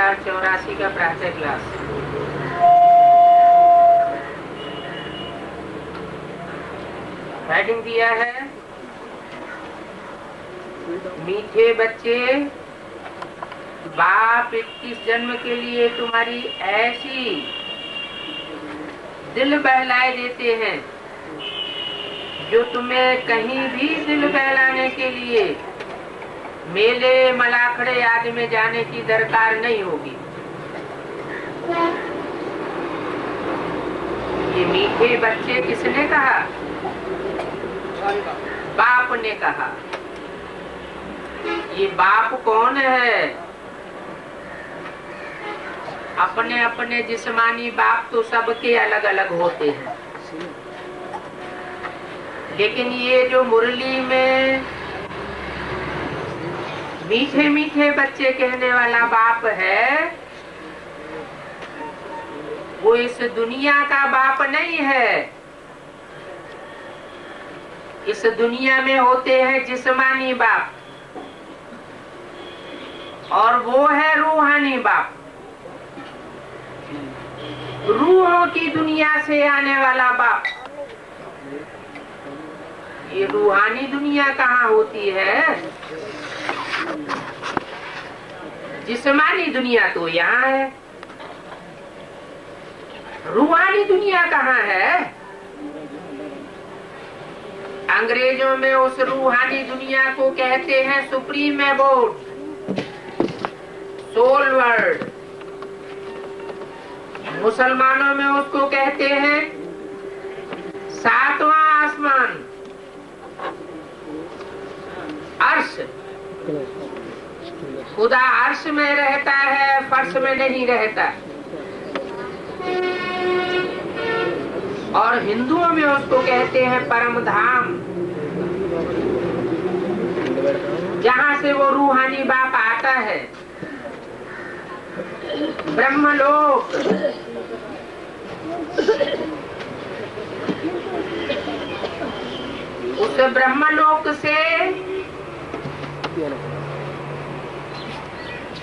2084 का प्रातः class. Heading दिया है, मीठे बच्चे, बाप 21 जन्म के लिए तुम्हारी ऐसी दिल बहलाए देते हैं जो तुम्हें कहीं भी दिल बहलाने के लिए मेले मलाखड़े आदि में जाने की दरकार नहीं होगी। ये मीठे बच्चे किसने कहा? बाप ने कहा। ये बाप कौन है? अपने अपने जिस्मानी बाप तो सबके अलग अलग होते हैं, लेकिन ये जो मुरली में मीठे मीठे बच्चे कहने वाला बाप है, वो इस दुनिया का बाप नहीं है। इस दुनिया में होते हैं जिस्मानी बाप, और वो है रूहानी बाप। रूहों की दुनिया से आने वाला बाप। ये रूहानी दुनिया कहाँ होती है? जिस्मानी दुनिया तो यहाँ है। रूहानी दुनिया कहाँ है? अंग्रेजों में उस रूहानी दुनिया को कहते हैं सुप्रीम एबोर्ड, सोल वर्ल्ड। मुसलमानों में उसको कहते हैं सातवां आसमान, अर्श। खुदा अर्श में रहता है, फर्श में नहीं रहता। और हिंदुओं में उसको कहते हैं परम धाम, जहाँ से वो रूहानी बाप आता है। ब्रह्मलोक, उस ब्रह्मलोक से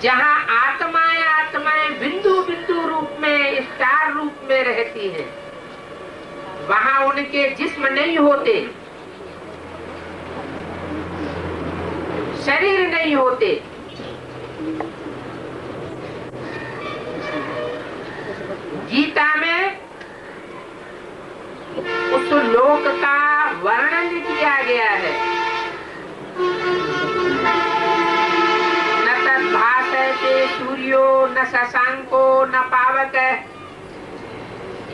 जहाँ आत्माएं आत्माएं बिंदु बिंदु रूप में, स्टार रूप में रहती हैं, वहाँ उनके जिस्म नहीं होते, शरीर नहीं होते। गीता में उस लोक का वर्णन किया गया है। न तद्भासते सूर्यो न शशांको न पावक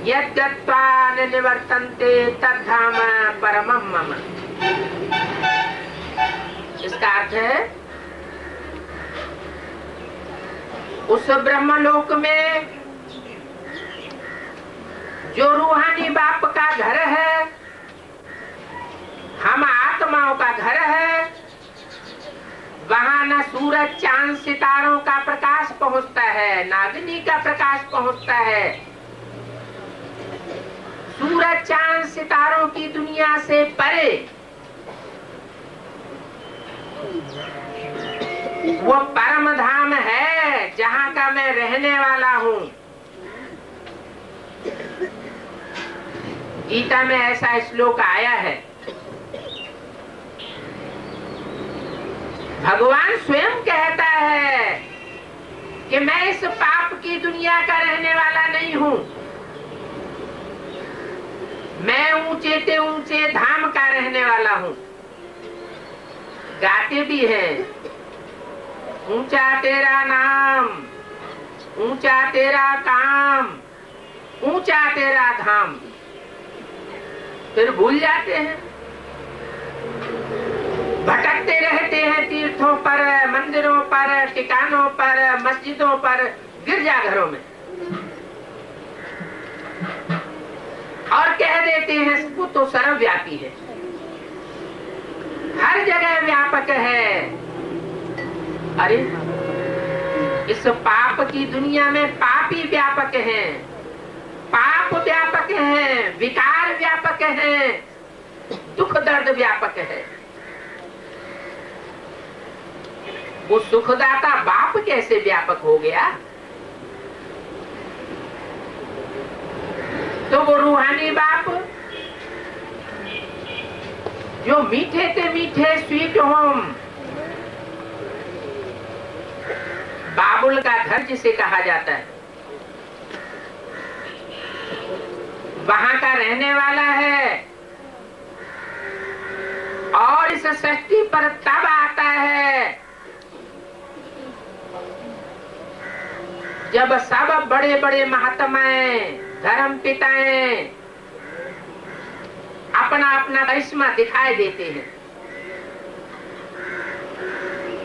यद्गत्वा न निवर्तन्ते तद्धाम परमं मम। इसका अर्थ है, उस ब्रह्मलोक में जो रूहानी बाप का घर है, हम आत्माओं का घर है, वहां न सूरज चांद सितारों का प्रकाश पहुंचता है, न अग्नि का प्रकाश पहुंचता है। सूरज चांद सितारों की दुनिया से परे वो परम धाम है, जहाँ का मैं रहने वाला हूँ। गीता में ऐसा श्लोक आया है। भगवान स्वयं कहता है कि मैं इस पाप की दुनिया का रहने वाला नहीं हूँ, मैं ऊंचे से ऊंचे धाम का रहने वाला हूँ। गाते भी हैं, ऊंचा तेरा नाम, ऊंचा तेरा काम, ऊंचा तेरा धाम। फिर भूल जाते हैं, भटकते रहते हैं तीर्थों पर, मंदिरों पर, ठिकानों पर, मस्जिदों पर, गिरजाघरों में, और कह देते हैं वो तो सर्वव्यापी है, हर जगह व्यापक है। अरे इस पाप की दुनिया में पापी व्यापक हैं, पाप व्यापक हैं, विकार व्यापक हैं, दुख दर्द व्यापक है। वो सुखदाता बाप कैसे व्यापक हो गया? तो वो रूहानी बाप जो मीठे से मीठे स्वीट होम बाबुल का घर जिसे कहा जाता है, वहां का रहने वाला है और इस सृष्टि पर तब आता है जब सब बड़े बड़े महात्माएं, धर्म पिताएं अपना अपना करिश्मा दिखाई देते हैं।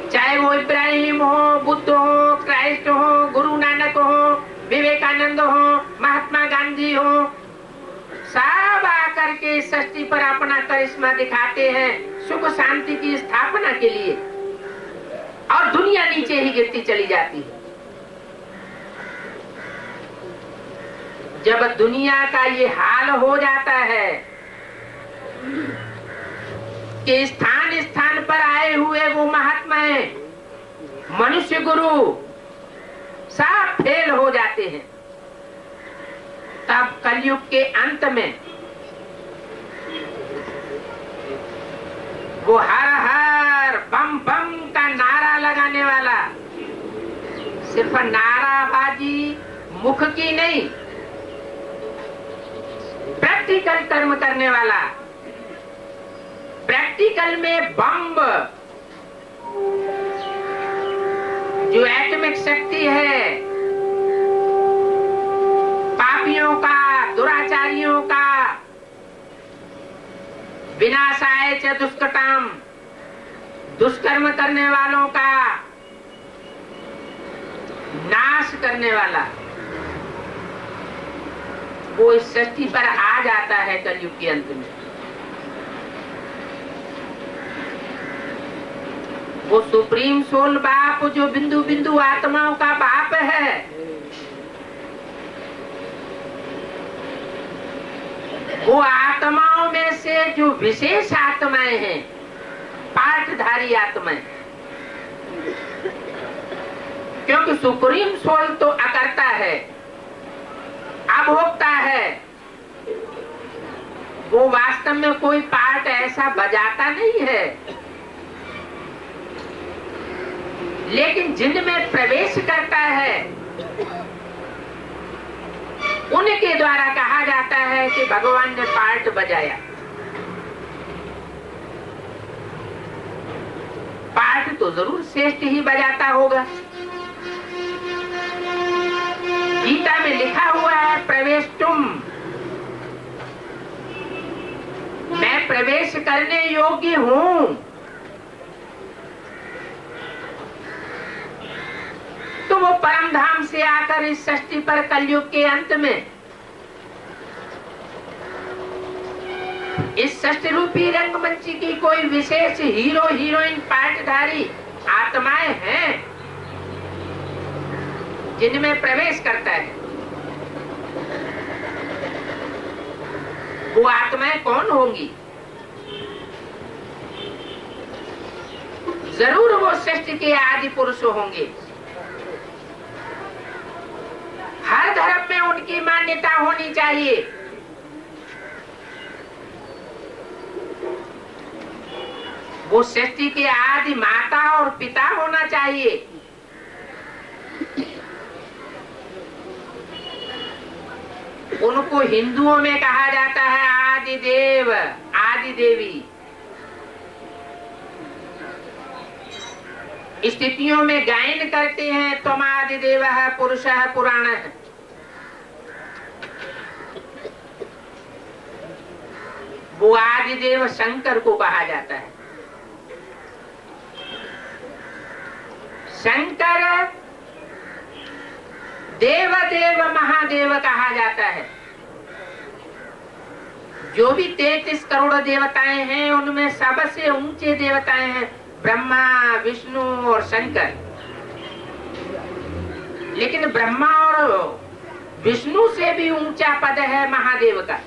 चाहे वो इब्राहिम हो, बुद्ध हो, क्राइस्ट हो, गुरु नानक हो, विवेकानंद हो, महात्मा गांधी हो, सब आकर के सृष्टि पर अपना करिश्मा दिखाते हैं सुख शांति की स्थापना के लिए, और दुनिया नीचे ही गिरती चली जाती है। जब दुनिया का ये हाल हो जाता है कि स्थान स्थान पर आए हुए वो महात्माएं, मनुष्य गुरु सब फेल हो जाते हैं, तब कलयुग के अंत में वो हर हर बम बम का नारा लगाने वाला, सिर्फ नाराबाजी मुख की नहीं, प्रैक्टिकल कर्म करने वाला, प्रैक्टिकल में बम जो एटॉमिक शक्ति है, पापियों का, दुराचारियों का, विनाशाय च दुष्कृताम, दुष्कर्म करने वालों का नाश करने वाला, वो इस सृष्टि पर आ जाता है कलयुग के अंत में। वो सुप्रीम सोल बाप जो बिंदु बिंदु आत्माओं का बाप है, वो आत्माओं में से जो विशेष आत्माएं हैं, पाठधारी आत्माएं, क्योंकि सुप्रीम सोल तो अकर्ता है, अभोक्ता है, वो वास्तव में कोई पार्ट ऐसा बजाता नहीं है, लेकिन जिनमें प्रवेश करता है उनके द्वारा कहा जाता है कि भगवान ने पार्ट बजाया। पार्ट तो जरूर श्रेष्ठ ही बजाता होगा। गीता में लिखा हुआ है प्रवेश तुम, मैं प्रवेश करने योग्य हूं। तो वो परम धाम से आकर इस सृष्टि पर कलयुग के अंत में इस सृष्टि रूपी रंगमंच की कोई विशेष हीरो हीरोइन पाठधारी आत्माएं हैं जिनमें प्रवेश करता है। वो आत्माएं कौन होंगी? जरूर वो सृष्टि के आदि पुरुष होंगे। हर धर्म में उनकी मान्यता होनी चाहिए। वो सृष्टि के आदि माता और पिता होना चाहिए। उनको हिंदुओं में कहा जाता है आदि देव, आदि देवी। स्थितियों में गायन करते हैं त्वम आदि देव है, पुरुष है, पुराण है। वो आदि देव शंकर को कहा जाता है। शंकर देव देव महादेव कहा जाता है। जो भी 33 करोड़ देवताएं हैं उनमें सबसे ऊंचे देवताएं हैं ब्रह्मा, विष्णु और शंकर। लेकिन ब्रह्मा और विष्णु से भी ऊंचा पद है महादेव का,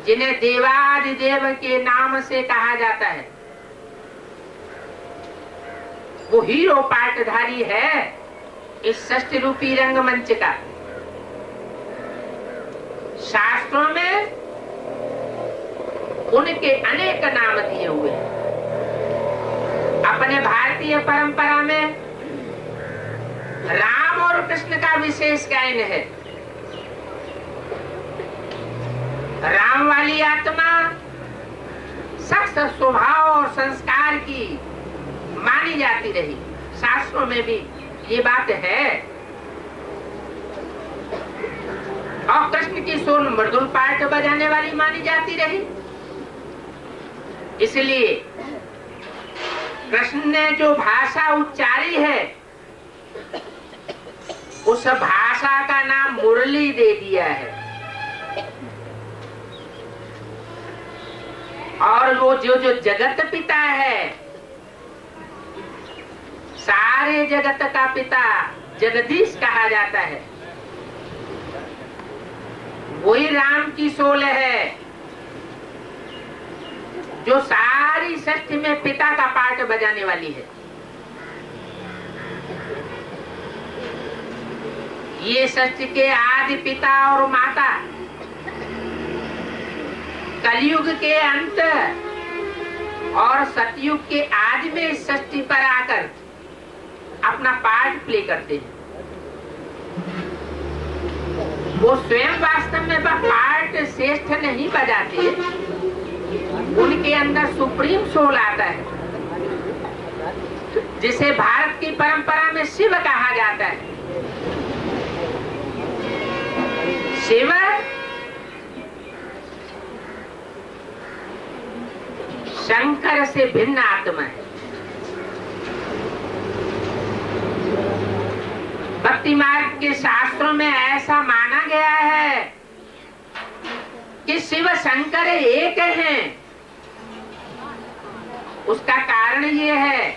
जिन्हें देवादिदेव के नाम से कहा जाता है। वो हीरो पाटधारी है इस सृष्टि रूपी रंगमंच का। शास्त्रों में उनके अनेक नाम दिए हुए हैं। अपने भारतीय परंपरा में राम और कृष्ण का विशेष गायन है। राम वाली आत्मा सख्त स्वभाव और संस्कार की मानी जाती रही, शास्त्रों में भी ये बात है। और कृष्ण की सोल मृदुल पाठ बजाने वाली मानी जाती रही। इसलिए कृष्ण ने जो भाषा उच्चारी है उस भाषा का नाम मुरली दे दिया है। और वो जो जगत पिता है, सारे जगत का पिता जगदीश कहा जाता है, वही राम की सोल है जो सारी सृष्टि में पिता का पाठ बजाने वाली है। ये सृष्टि के आदि पिता और माता कलयुग के अंत और सतयुग के आदि में इस सृष्टि पर आकर अपना पार्ट प्ले करते हैं। वो स्वयं वास्तव में पार्ट श्रेष्ठ नहीं बजाते, उनके अंदर सुप्रीम सोल आता है, जिसे भारत की परंपरा में शिव कहा जाता है। शिव शंकर से भिन्न आत्मा है। भक्ति मार्ग के शास्त्रों में ऐसा माना गया है कि शिव शंकर एक हैं। उसका कारण ये है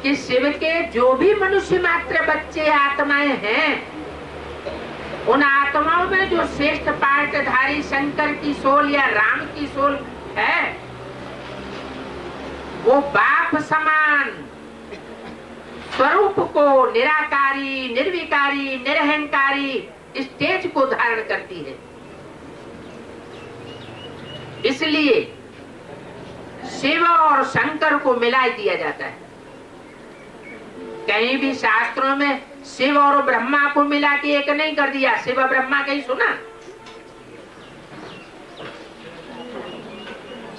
कि शिव के जो भी मनुष्य मात्र बच्चे आत्माएं हैं, उन आत्माओं में जो श्रेष्ठ पाठधारी शंकर की सोल या राम की सोल है, वो बाप समान स्वरूप को निराकारी, निर्विकारी, निरहंकारी स्टेज को धारण करती है। इसलिए शिव और शंकर को मिला दिया जाता है। कहीं भी शास्त्रों में शिव और ब्रह्मा को मिला के एक नहीं कर दिया। शिव ब्रह्मा कहीं सुना?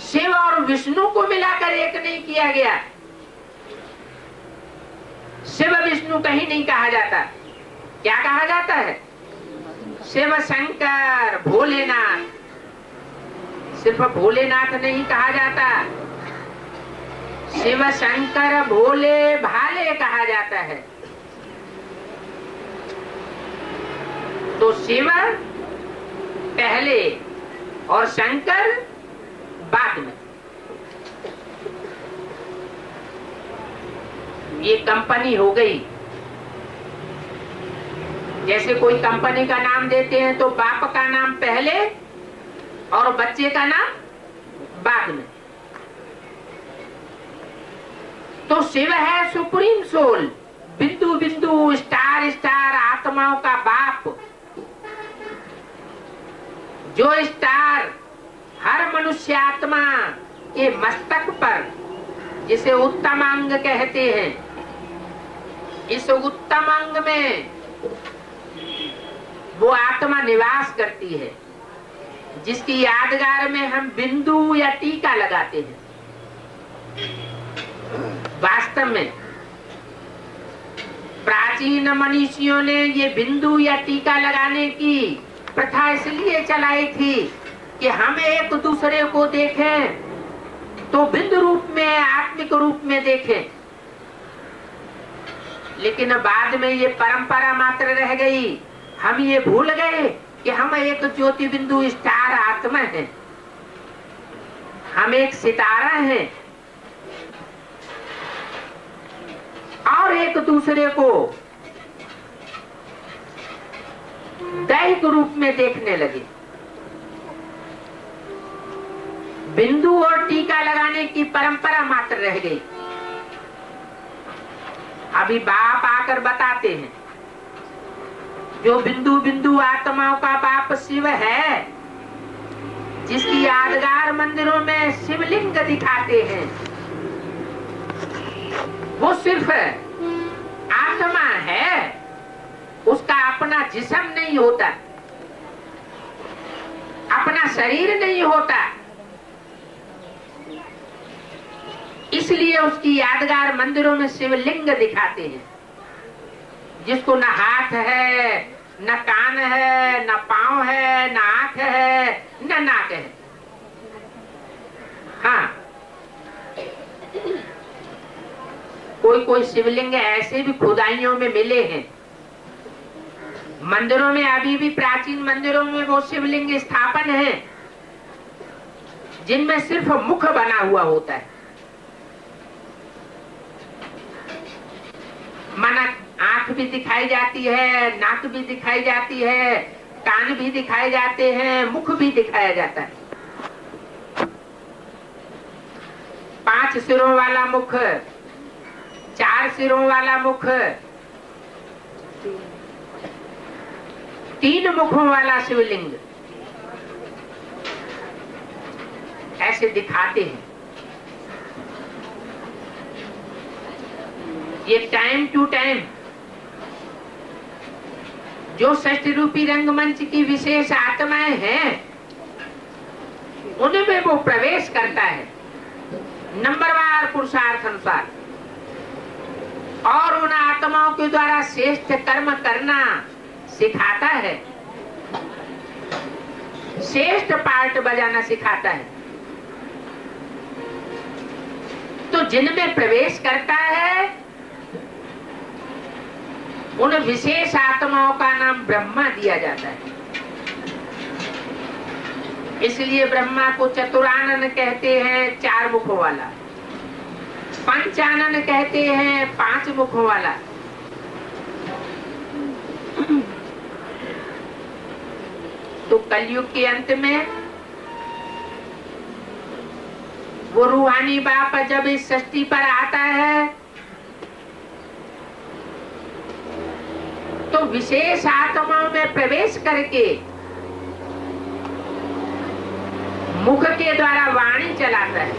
शिव और विष्णु को मिलाकर एक नहीं किया गया। शिव विष्णु कहीं नहीं कहा जाता। क्या कहा जाता है? शिव शंकर भोलेनाथ। सिर्फ भोलेनाथ नहीं कहा जाता, शिव शंकर भोले भाले कहा जाता है। तो शिव पहले और शंकर बाद में। ये कंपनी हो गई। जैसे कोई कंपनी का नाम देते हैं तो बाप का नाम पहले और बच्चे का नाम बाद में। तो शिव है सुप्रीम सोल, बिंदु बिंदु, स्टार स्टार आत्माओं का बाप। जो स्टार हर मनुष्य आत्मा के मस्तक पर, जिसे उत्तम अंग कहते हैं, इस उत्तम अंग में वो आत्मा निवास करती है, जिसकी यादगार में हम बिंदु या टीका लगाते हैं। वास्तव में प्राचीन मनीषियों ने ये बिंदु या टीका लगाने की प्रथा इसलिए चलाई थी कि हम एक दूसरे को देखें तो बिंदु रूप में, आत्मिक रूप में देखें। लेकिन बाद में ये परंपरा मात्र रह गई। हम ये भूल गए कि हम एक ज्योति बिंदु स्टार आत्मा हैं, हम एक सितारा हैं, और एक दूसरे को दैहिक रूप में देखने लगे। बिंदु और टीका लगाने की परंपरा मात्र रह गई। अभी बाप आकर बताते हैं जो बिंदु बिंदु आत्माओं का बाप शिव है, जिसकी यादगार मंदिरों में शिवलिंग दिखाते हैं, वो सिर्फ आत्मा है, उसका अपना जिस्म नहीं होता, अपना शरीर नहीं होता। इसलिए उसकी यादगार मंदिरों में शिवलिंग दिखाते हैं, जिसको न हाथ है, न कान है, न पांव है, न आंख है, न नाक है। हाँ, कोई कोई शिवलिंग ऐसे भी खुदाइयों में मिले हैं। मंदिरों में अभी भी प्राचीन मंदिरों में वो शिवलिंग स्थापन है जिनमें सिर्फ मुख बना हुआ होता है। माना आंख भी दिखाई जाती है, नाक भी दिखाई जाती है, कान भी दिखाए जाते हैं, मुख भी दिखाया जाता है। 5 सिरों वाला मुख, 4 सिरों वाला मुख, 3 मुखों वाला शिवलिंग ऐसे दिखाते हैं। ये टाइम टू टाइम जो षष्ठी रूपी रंगमंच की विशेष आत्माएं हैं, उनमें वो प्रवेश करता है नंबरवार पुरुषार्थ अनुसार, और उन आत्माओं के द्वारा श्रेष्ठ कर्म करना सिखाता है, श्रेष्ठ पार्ट बजाना सिखाता है। तो जिनमें प्रवेश करता है उन विशेष आत्माओं का नाम ब्रह्मा दिया जाता है। इसलिए ब्रह्मा को चतुरानन कहते हैं, 4 मुखों वाला, पंचानन कहते हैं, 5 मुखों वाला। तो कलयुग के अंत में वो रूहानी बाप जब इस सृष्टि पर आता है तो विशेष आत्माओं में प्रवेश करके मुख के द्वारा वाणी चलाता है।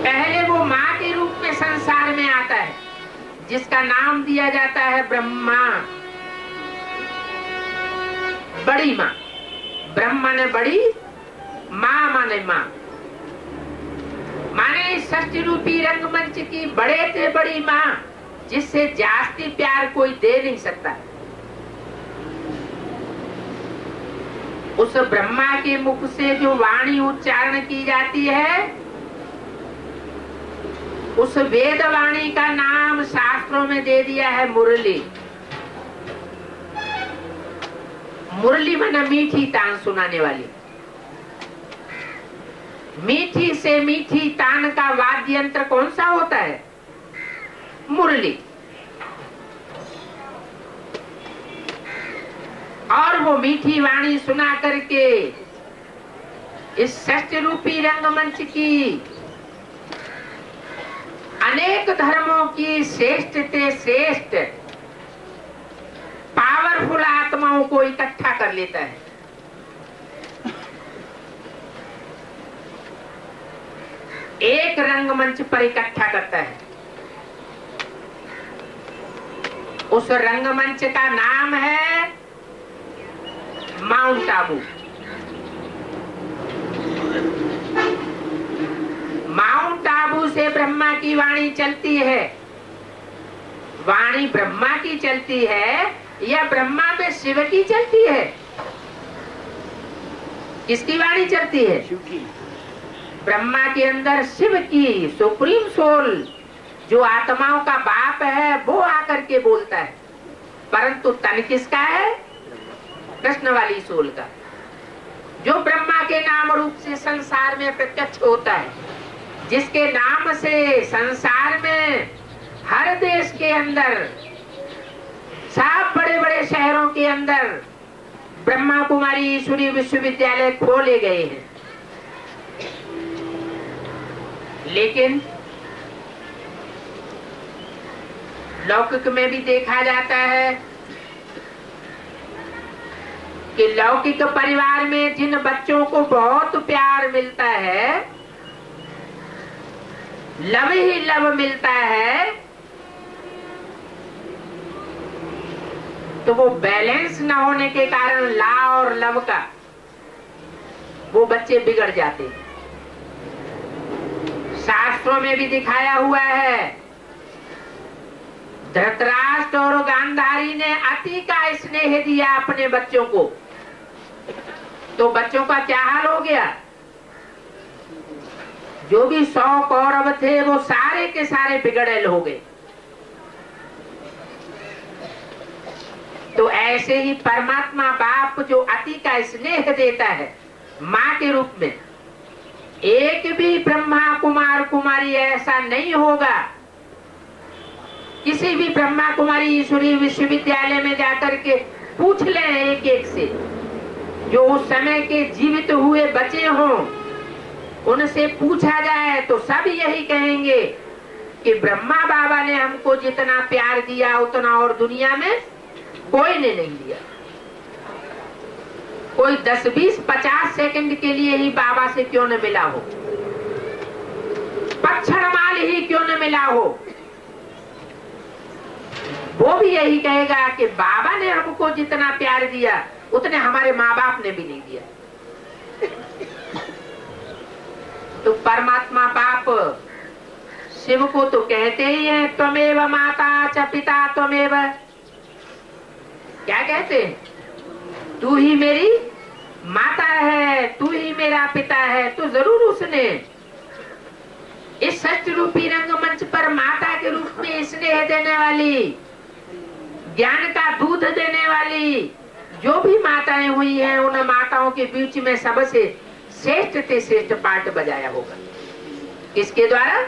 पहले वो माँ के रूप में संसार में आता है, जिसका नाम दिया जाता है ब्रह्मा, बड़ी माँ। ब्रह्मा ने बड़ी, माँ माने माँ, माने इस षष्ठी रूपी रंगमंच की बड़े से बड़ी माँ, जिससे जास्ती प्यार कोई दे नहीं सकता। उस ब्रह्मा के मुख से जो वाणी उच्चारण की जाती है, उस वेद वाणी का नाम शास्त्रों में दे दिया है मुरली। मुरली माना मीठी तान सुनाने वाली। मीठी से मीठी तान का वाद्य यंत्र कौन सा होता है? मुरली। और वो मीठी वाणी सुना करके इस षष्ठी रूपी रंगमंच की अनेक धर्मों की श्रेष्ठ से श्रेष्ठ पावरफुल आत्माओं को इकट्ठा कर लेता है। एक रंगमंच पर इकट्ठा करता है। उस रंगमंच का नाम है माउंट आबू। माउंट आबू से ब्रह्मा की वाणी चलती है। वाणी ब्रह्मा की चलती है या ब्रह्मा में शिव की चलती है? किसकी वाणी चलती है? शिव की। ब्रह्मा के अंदर शिव की सुप्रीम सोल, जो आत्माओं का बाप है, वो आकर के बोलता है। परंतु तन किसका है? कृष्ण वाली सोल का, जो ब्रह्मा के नाम रूप से संसार में प्रत्यक्ष होता है, जिसके नाम से संसार में हर देश के अंदर, सब बड़े बड़े शहरों के अंदर ब्रह्मा कुमारी ईश्वरीय विश्वविद्यालय खोले गए हैं। लेकिन लौकिक में भी देखा जाता है कि लौकिक परिवार में जिन बच्चों को बहुत प्यार मिलता है, लव ही लव मिलता है, तो वो बैलेंस न होने के कारण ला और लव का वो बच्चे बिगड़ जाते हैं। शास्त्रों में भी दिखाया हुआ है, धृतराष्ट्र और गांधारी ने अति का स्नेह दिया अपने बच्चों को, तो बच्चों का क्या हाल हो गया? जो भी 100 कौरव थे वो सारे के सारे बिगड़ेल हो गए। तो ऐसे ही परमात्मा बाप जो अति का स्नेह देता है माँ के रूप में, एक भी ब्रह्मा कुमार कुमारी ऐसा नहीं होगा। किसी भी ब्रह्मा कुमारी ईश्वरीय विश्वविद्यालय में जाकर के पूछ लें एक एक से, जो उस समय के जीवित हुए बचे हों, उनसे पूछा जाए तो सब यही कहेंगे कि ब्रह्मा बाबा ने हमको जितना प्यार दिया उतना और दुनिया में कोई ने नहीं दिया। कोई 10, 20, 50 सेकंड के लिए ही बाबा से क्यों न मिला हो, पक्षण माल ही क्यों न मिला हो, वो भी यही कहेगा कि बाबा ने हमको जितना प्यार दिया उतने हमारे माँ बाप ने भी नहीं दिया। तो परमात्मा बाप शिव को तो कहते ही हैं, त्वमेव माता च पिता त्वमेव। क्या कहते हैं? तू ही मेरी माता है, तू ही मेरा पिता है। तो जरूर उसने इस सत्य रूपी रंगमंच पर माता के रूप में स्नेह देने वाली, ज्ञान का दूध देने वाली जो भी माताएं हुई हैं, उन माताओं के बीच में सबसे श्रेष्ठ से श्रेष्ठ पाठ बजाया होगा। किसके द्वारा?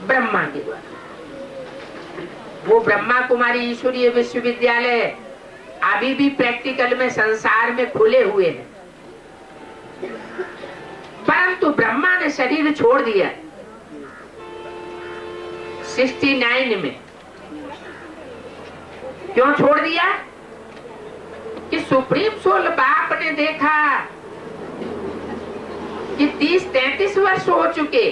ब्रह्मा के द्वारा। वो ब्रह्मा कुमारी ईश्वरीय विश्वविद्यालय अभी भी प्रैक्टिकल में संसार में खुले हुए हैं, परंतु ब्रह्मा ने शरीर छोड़ दिया 69 में। क्यों छोड़ दिया? कि सुप्रीम सोल बाप ने देखा कि 30-33 वर्ष हो चुके,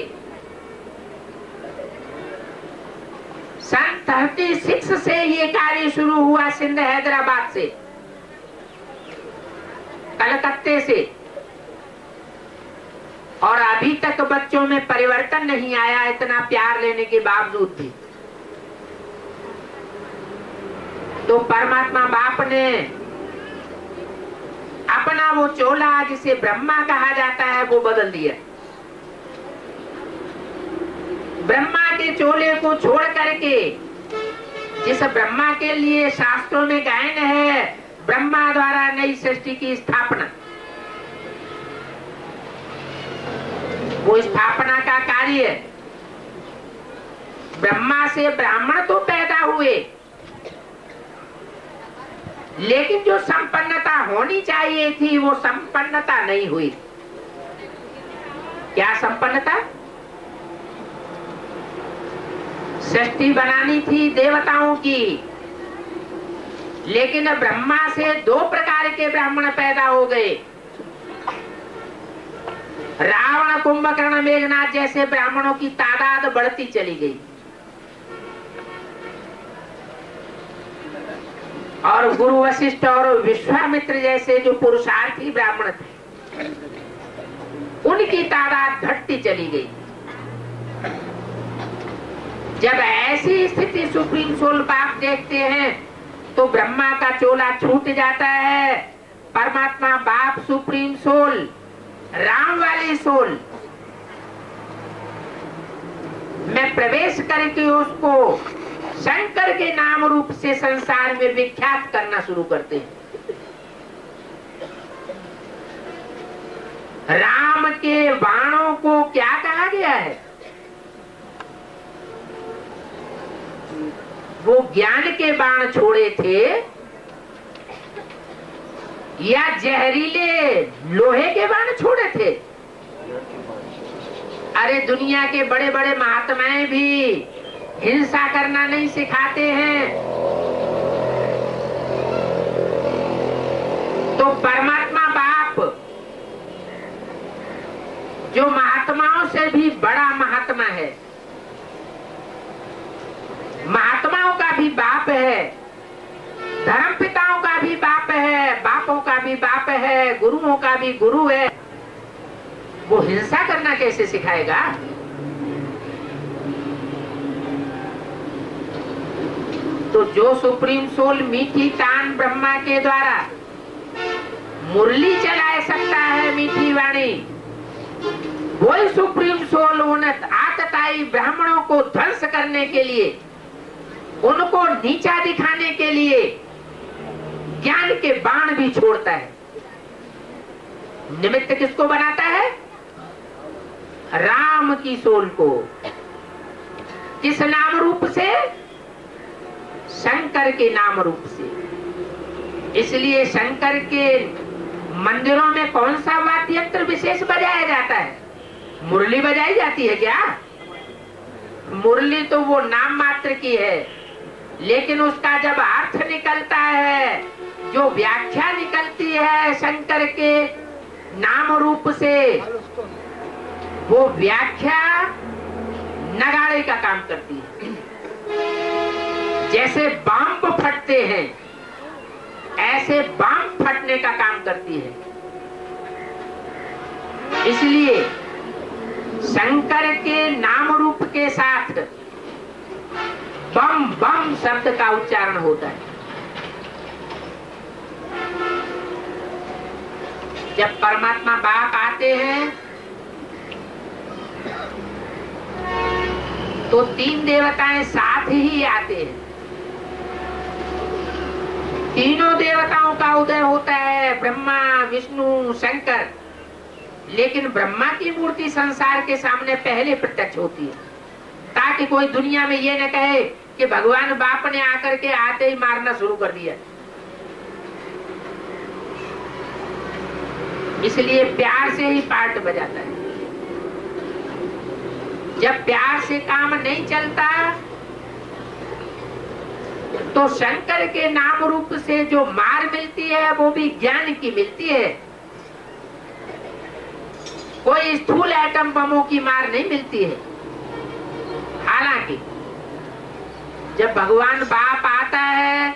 सन 36 से ये कार्य शुरू हुआ, सिंध हैदराबाद से, कलकत्ते से, और अभी तक बच्चों में परिवर्तन नहीं आया, इतना प्यार लेने के बावजूद भी। तो परमात्मा बाप ने अपना वो चोला जिसे ब्रह्मा कहा जाता है वो बदल दिया। ब्रह्मा के चोले को छोड़ करके, जिस ब्रह्मा के लिए शास्त्रों में गायन है, ब्रह्मा द्वारा नई सृष्टि की स्थापना, वो स्थापना का कार्य, ब्रह्मा से ब्राह्मण तो पैदा हुए, लेकिन जो संपन्नता होनी चाहिए थी वो संपन्नता नहीं हुई। क्या संपन्नता? सृष्टि बनानी थी देवताओं की, लेकिन ब्रह्मा से 2 प्रकार के ब्राह्मण पैदा हो गए। रावण, कुंभकर्ण, मेघनाथ जैसे ब्राह्मणों की तादाद बढ़ती चली गई, और गुरु वशिष्ठ और विश्वामित्र जैसे जो पुरुषार्थी ब्राह्मण थे, उनकी तादाद घटती चली गई। जब ऐसी स्थिति सुप्रीम सोल बाप देखते हैं तो ब्रह्मा का चोला छूट जाता है। परमात्मा बाप सुप्रीम सोल, राम वाली सोल में प्रवेश करके उसको शंकर के नाम रूप से संसार में विख्यात करना शुरू करते हैं। राम के बाणों को क्या कहा गया है? वो ज्ञान के बाण छोड़े थे या जहरीले लोहे के बाण छोड़े थे? अरे दुनिया के बड़े बड़े महात्माएं भी हिंसा करना नहीं सिखाते हैं। तो परमात्मा बाप जो महात्माओं से भी बड़ा महात्मा है, महात्माओं का भी बाप है, धर्म पिताओं का भी बाप है, बापों का भी बाप है, गुरुओं का भी गुरु है, वो हिंसा करना कैसे सिखाएगा? तो जो सुप्रीम सोल मीठी तान ब्रह्मा के द्वारा मुरली चला सकता है, मीठी वाणी, वही सुप्रीम सोल उन आतताई ब्राह्मणों को ध्वंस करने के लिए, उनको नीचा दिखाने के लिए ज्ञान के बाण भी छोड़ता है। निमित्त किसको बनाता है? राम की सोल को। किस नाम रूप से? शंकर के नाम रूप से। इसलिए शंकर के मंदिरों में कौन सा वाद्य यंत्र विशेष बजाया जाता है? मुरली बजाई जाती है क्या? मुरली तो वो नाम मात्र की है, लेकिन उसका जब अर्थ निकलता है, जो व्याख्या निकलती है शंकर के नाम रूप से, वो व्याख्या नगाड़े का काम करती है। जैसे बम फटते हैं, ऐसे बम फटने का काम करती है। इसलिए शंकर के नाम रूप के साथ बम बम शब्द का उच्चारण होता है। जब परमात्मा बाप आते हैं तो तीन देवताएं साथ ही आते हैं। तीनों देवताओं का उदय होता है, ब्रह्मा, विष्णु, शंकर। लेकिन ब्रह्मा की मूर्ति संसार के सामने पहले प्रत्यक्ष होती है, ताकि कोई दुनिया में ये न कहे कि भगवान बाप ने आकर के आते ही मारना शुरू कर दिया। इसलिए प्यार से ही पार्ट बजाता है। जब प्यार से काम नहीं चलता तो शंकर के नाम रूप से जो मार मिलती है वो भी ज्ञान की मिलती है। कोई स्थूल एटम बमों की मार नहीं मिलती है। हालांकि जब भगवान बाप आता है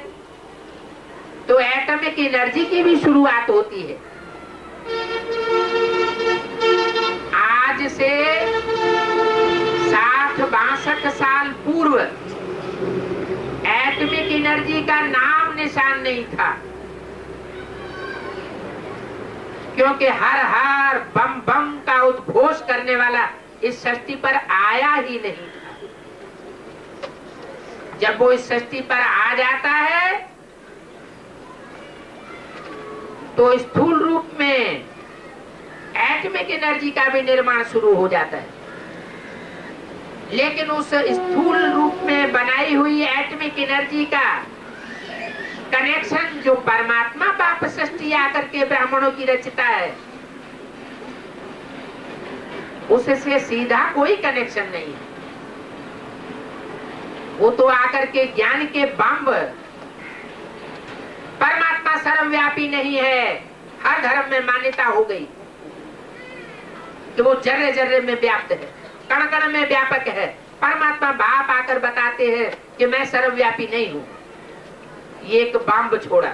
तो एटमिक एनर्जी की भी शुरुआत होती है। आज से 60-62 साल पूर्व एटमिक एनर्जी का नाम निशान नहीं था, क्योंकि हर हर बम बम का उद्घोष करने वाला इस सृष्टि पर आया ही नहीं था। जब वो इस सृष्टि पर आ जाता है तो स्थूल रूप में एटमिक एनर्जी का भी निर्माण शुरू हो जाता है। लेकिन उस स्थूल रूप में बनाई हुई एटमिक एनर्जी का कनेक्शन जो परमात्मा बाप सृष्टि आकर के ब्राह्मणों की रचता है, उससे सीधा कोई कनेक्शन नहीं है। वो तो आकर के ज्ञान के बम्ब, परमात्मा सर्वव्यापी नहीं है। हर धर्म में मान्यता हो गई कि वो जर्रे जर्रे में व्याप्त है, कण कण में व्यापक है। परमात्मा बाप आकर बताते हैं कि मैं सर्वव्यापी नहीं हूं। ये एक बम्ब छोड़ा।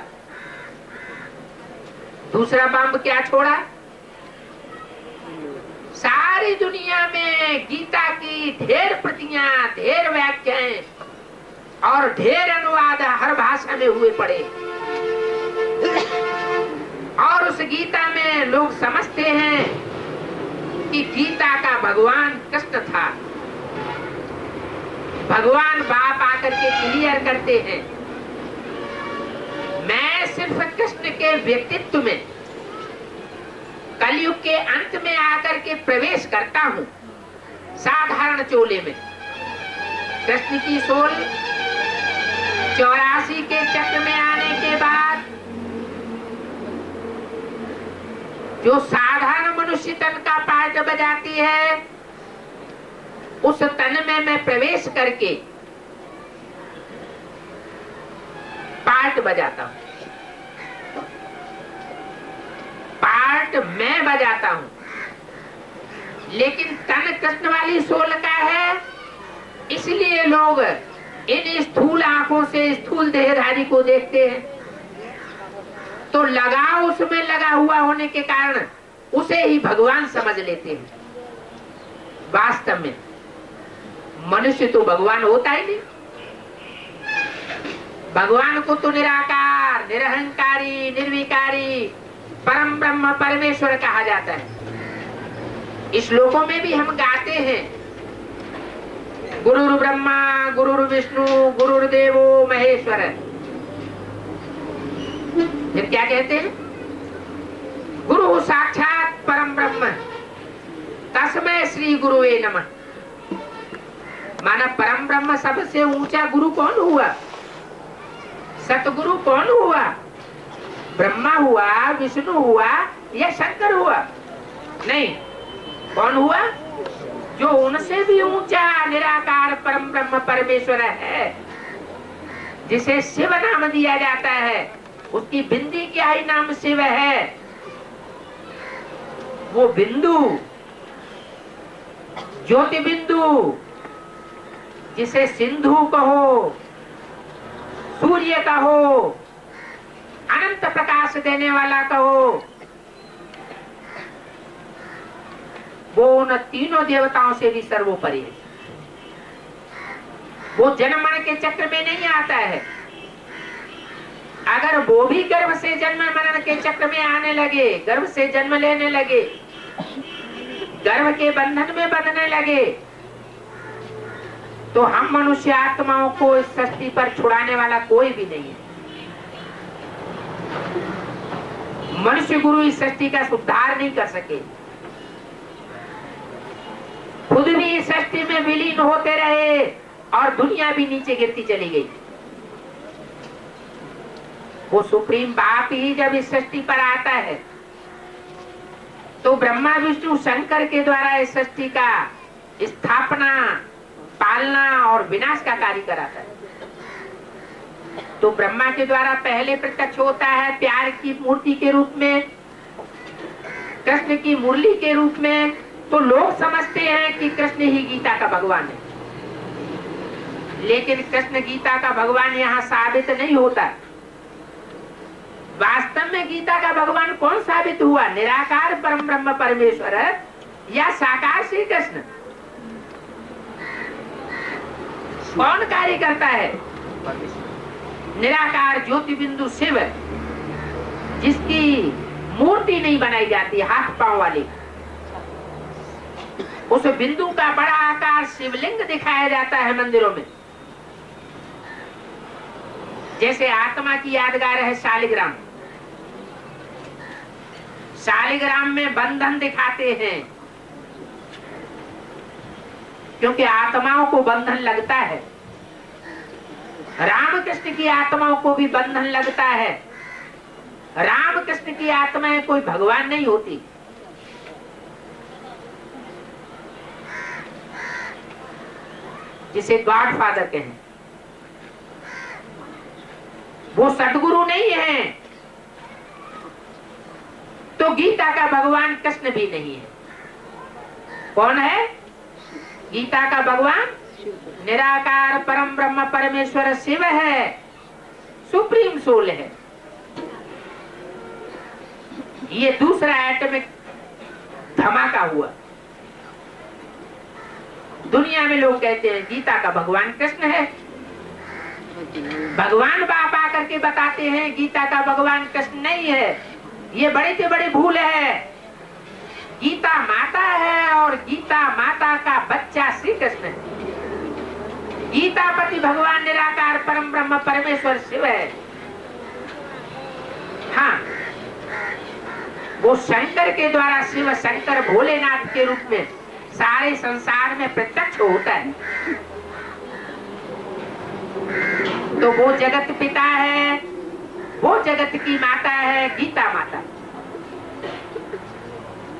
दूसरा बम्ब क्या छोड़ा? सारी दुनिया में गीता की ढेर प्रतियां, ढेर व्याख्याएं और ढेर अनुवाद हर भाषा में हुए पड़े, और उस गीता में लोग समझते हैं कि गीता का भगवान कृष्ण था। भगवान बाप आकर के क्लियर करते हैं, मैं सिर्फ कृष्ण के व्यक्तित्व में कलयुग के अंत में आकर के प्रवेश करता हूं, साधारण चोले में। कृष्ण की सोल 84 के चक्र में आने के बाद जो साधारण मनुष्य तन का पार्ट बजाती है, उस तन में मैं प्रवेश करके पार्ट बजाता हूं, पार्ट मैं बजाता हूं, लेकिन तन कृष्ण वाली सोल का है। इसलिए लोग इन स्थूल आंखों से स्थूल देहधारी को देखते हैं, तो लगाव उसमें लगा हुआ होने के कारण उसे ही भगवान समझ लेते हैं। वास्तव में मनुष्य तो भगवान होता ही नहीं। भगवान को तो निराकार, निरहंकारी, निर्विकारी, परम ब्रह्म परमेश्वर कहा जाता है। इस श्लोकों में भी हम गाते हैं, गुरुर् ब्रह्मा गुरुर् विष्णु गुरुर्देवो महेश्वर। फिर क्या कहते हैं? गुरु साक्षात परम ब्रह्म तस्मै श्री गुरुवे नमः। माना परम ब्रह्म सबसे ऊंचा गुरु कौन हुआ? सतगुरु कौन हुआ? ब्रह्मा हुआ, विष्णु हुआ या शंकर हुआ? नहीं, कौन हुआ? जो उनसे भी ऊंचा निराकार परम ब्रह्म परमेश्वर है, जिसे शिव नाम दिया जाता है, उसकी बिंदी क्या ही नाम शिव है। वो बिंदु, ज्योति बिंदु, जिसे सिंधु कहो, सूर्य कहो, अनंत प्रकाश देने वाला कहो, वो उन तीनों देवताओं से भी सर्वोपरि है। वो जन्म मरण के चक्र में नहीं आता है। अगर वो भी गर्भ से जन्म मरण के चक्र में आने लगे, गर्भ से जन्म लेने लगे, गर्भ के बंधन में बंधने लगे, तो हम मनुष्य आत्माओं को इस सृष्टि पर छुड़ाने वाला कोई भी नहीं है। मनुष्य गुरु इस सृष्टि का सुधार नहीं कर सके, खुद भी इस सृष्टि में विलीन होते रहे और दुनिया भी नीचे गिरती चली गई। वो सुप्रीम बाप ही जब इस सृष्टि पर आता है, तो ब्रह्मा विष्णु शंकर के द्वारा इस सृष्टि का स्थापना, पालना और विनाश का कार्य कराता है। तो ब्रह्मा के द्वारा पहले प्रत्यक्ष होता है प्यार की मूर्ति के रूप में, कृष्ण की मुरली के रूप में। तो लोग समझते हैं कि कृष्ण ही गीता का भगवान है, लेकिन कृष्ण गीता का भगवान यहाँ साबित नहीं होता। वास्तव में गीता का भगवान कौन साबित हुआ? निराकार परम ब्रह्म परमेश्वर या साकार श्री कृष्ण? कौन कार्य करता है? निराकार ज्योति बिंदु शिव, जिसकी मूर्ति नहीं बनाई जाती, हाथ पांव वाली। उस बिंदु का बड़ा आकार शिवलिंग दिखाया जाता है मंदिरों में। जैसे आत्मा की यादगार है शालिग्राम। शालिग्राम में बंधन दिखाते हैं, क्योंकि आत्माओं को बंधन लगता है। रामकृष्ण की आत्माओं को भी बंधन लगता है। रामकृष्ण की आत्माएं कोई भगवान नहीं होती। जिसे गॉड फादर कहें, वो सदगुरु नहीं है। तो गीता का भगवान कृष्ण भी नहीं है। कौन है गीता का भगवान? निराकार परम ब्रह्म परमेश्वर शिव है, सुप्रीम सोल है। ये दूसरा एटमिक धमाका हुआ। दुनिया में लोग कहते हैं गीता का भगवान कृष्ण है। भगवान बाप आकर के बताते हैं गीता का भगवान कृष्ण नहीं है। ये बड़े से बड़ी भूल है। गीता माता है और गीता माता का बच्चा श्री कृष्ण है। गीतापति भगवान निराकार परम ब्रह्म परमेश्वर शिव है। हाँ, वो शंकर के द्वारा शिव शंकर भोलेनाथ के रूप में सारे संसार में प्रत्यक्ष होता है। तो वो जगत पिता है, वो जगत की माता है गीता माता।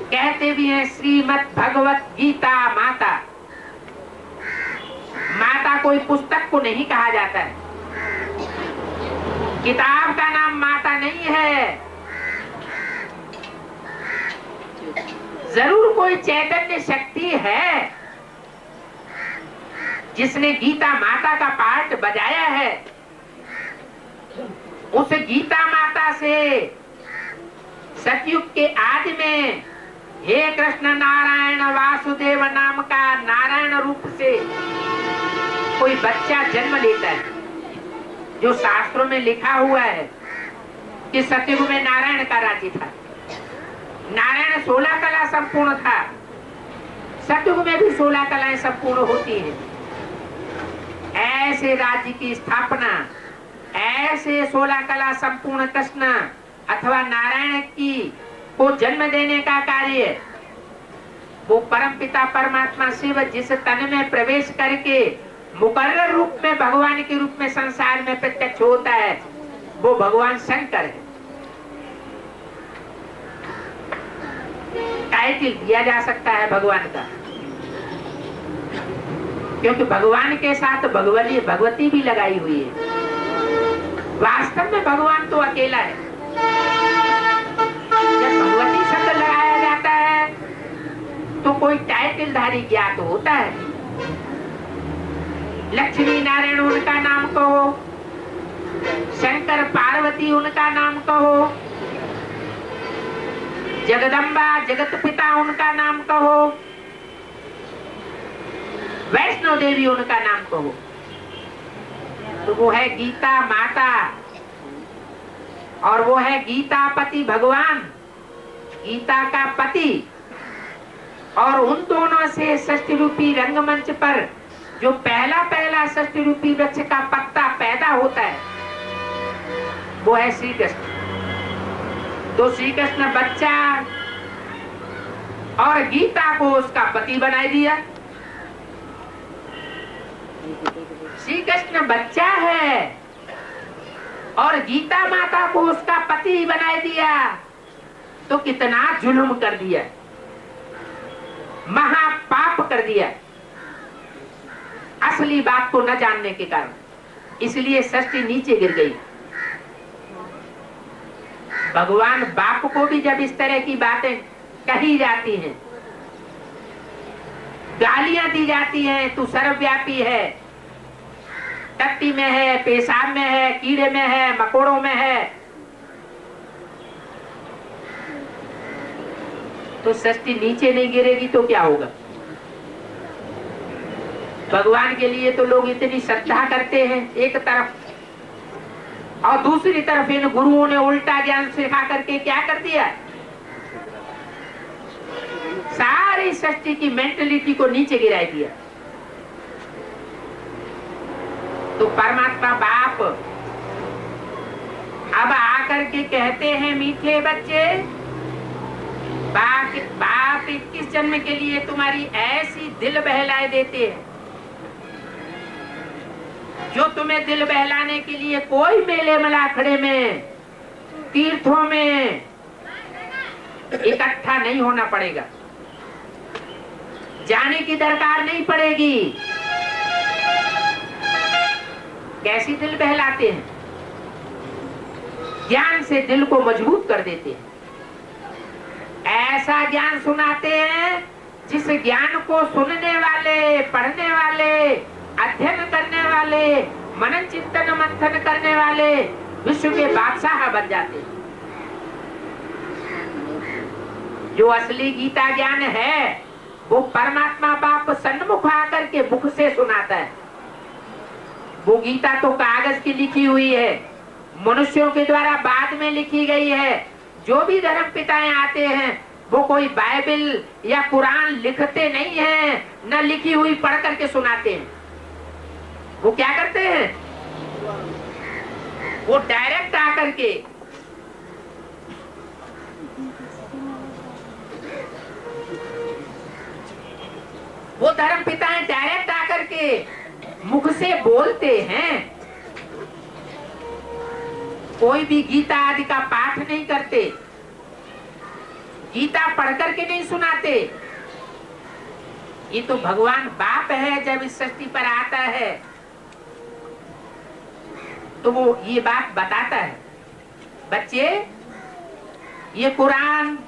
कहते भी हैं श्रीमद् भगवत गीता माता। माता कोई पुस्तक को नहीं कहा जाता है। किताब का नाम माता नहीं है। जरूर कोई चैतन्य शक्ति है जिसने गीता माता का पाठ बजाया है। उस गीता माता से सतयुग के आदि में हे कृष्ण नारायण वासुदेव नाम का नारायण रूप से कोई बच्चा जन्म लेता है। जो शास्त्रों में लिखा हुआ है कि सतयुग में नारायण का राज्य था, नारायण 16 कला संपूर्ण था। सतयुग में भी 16 कलाएं संपूर्ण होती हैं। ऐसे राज्य की स्थापना, ऐसे 16 कला संपूर्ण कृष्ण अथवा नारायण की को जन्म देने का कार्य वो परमपिता परमात्मा शिव जिस तन में प्रवेश करके मुकर्रर रूप में भगवान के रूप में संसार में प्रत्यक्ष होता है, वो भगवान शंकर है। टाइटल दिया जा सकता है भगवान का, क्योंकि भगवान के साथ भगवती भी लगाई हुई है। वास्तव में भगवान तो अकेला है। जब भगवती शब्द लगाया जाता है तो कोई टाइटलधारी ज्ञात होता है। लक्ष्मी नारायण उनका नाम कहो, शंकर पार्वती उनका नाम कहो, जगदम्बा जगत पिता उनका नाम कहो, वैष्णो देवी उनका नाम कहो, तो वो है गीता माता और वो है गीता पति भगवान, गीता का पति। और उन दोनों से षष्ठी रूपी रंगमंच पर जो पहला षष्ठी रूपी वृक्ष का पत्ता पैदा होता है वो है श्री कृष्ण। तो श्री कृष्ण बच्चा और गीता को उसका पति बनाई दिया। श्री कृष्ण बच्चा है और गीता माता को उसका पति बनाई दिया, तो कितना जुल्म कर दिया, महापाप कर दिया असली बात को न जानने के कारण। इसलिए सृष्टि नीचे गिर गई। भगवान बाप को भी जब इस तरह की बातें कही जाती हैं, गालियां दी जाती हैं, तू सर्वव्यापी है, टट्टी में है, पेशाब में है, कीड़े में है, मकोड़ों में है, तो सृष्टि नीचे नहीं गिरेगी तो क्या होगा? भगवान के लिए तो लोग इतनी श्रद्धा करते हैं एक तरफ, और दूसरी तरफ इन गुरुओं ने उल्टा ज्ञान सिखा करके क्या कर दिया, सारी सृष्टि की मेंटलिटी को नीचे गिरा दिया। तो परमात्मा बाप अब आकर के कहते हैं, मीठे बच्चे, बाप 21 जन्म के लिए तुम्हारी ऐसी दिल बहलाए देते हैं जो तुम्हें दिल बहलाने के लिए कोई मेले मलाखड़े में, तीर्थों में इकट्ठा नहीं होना पड़ेगा, जाने की दरकार नहीं पड़ेगी। कैसी दिल बहलाते हैं? ज्ञान से दिल को मजबूत कर देते हैं। ऐसा ज्ञान सुनाते हैं जिस ज्ञान को सुनने वाले, पढ़ने वाले, अध्ययन करने वाले, मनन चिंतन मंथन करने वाले विश्व के बादशाह बन जाते हैं। जो असली गीता ज्ञान है वो परमात्मा बाप सन्मुख आकर के मुख से सुनाता है। वो गीता तो कागज की लिखी हुई है, मनुष्यों के द्वारा बाद में लिखी गई है। जो भी धर्म पिताएं आते हैं वो कोई बाइबल या कुरान लिखते नहीं हैं, न लिखी हुई पढ़ करके सुनाते हैं। वो क्या करते हैं, वो डायरेक्ट आकर के वो धर्म पिताएं डायरेक्ट आकर के मुख से बोलते हैं। कोई भी गीता आदि का पाठ नहीं करते, गीता पढ़ करके नहीं सुनाते। ये तो भगवान बाप है, जब इस सृष्टि पर आता है तो वो ये बात बताता है, बच्चे ये कुरान,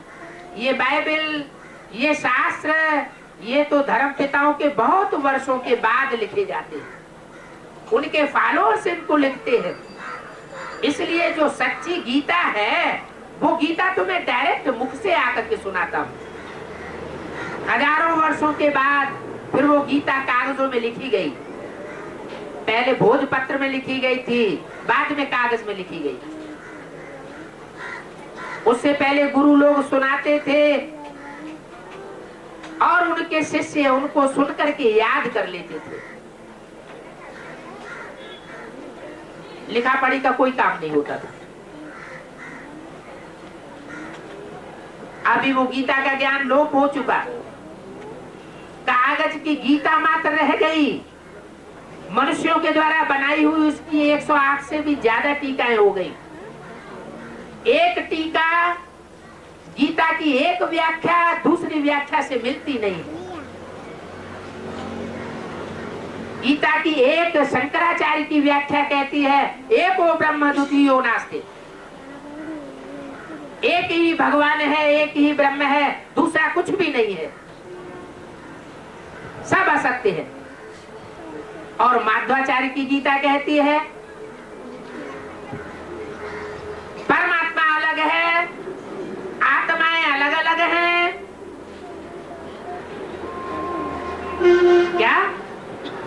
ये बाइबल, ये शास्त्र, ये तो धर्म पिताओं के बहुत वर्षों के बाद लिखे जाते हैं, उनके फॉलोअर्स इनको लिखते हैं। इसलिए जो सच्ची गीता है वो गीता तुम्हें डायरेक्ट मुख से आकर के सुनाता हूँ। हजारों वर्षों के बाद फिर वो गीता कागजों में लिखी गई। पहले भोजपत्र में लिखी गई थी, बाद में कागज में लिखी गई। उससे पहले गुरु लोग सुनाते थे और उनके शिष्य उनको सुनकर के याद कर लेते थे। लिखा पढ़ी का कोई काम नहीं होता था। अभी वो गीता का ज्ञान लोप हो चुका, कागज की गीता मात्र रह गई। मनुष्यों के द्वारा बनाई हुई उसकी 108 से भी ज्यादा टीकाएं हो गई। एक टीका गीता की एक व्याख्या दूसरी व्याख्या से मिलती नहीं। गीता की एक शंकराचार्य की व्याख्या कहती है एको ब्रह्म द्वितीयो नास्ति, एक ही भगवान है, एक ही ब्रह्म है, दूसरा कुछ भी नहीं है, सब असत्य है। और माध्वाचार्य की गीता कहती है परमात्मा अलग है, आत्माएं अलग अलग हैं। क्या?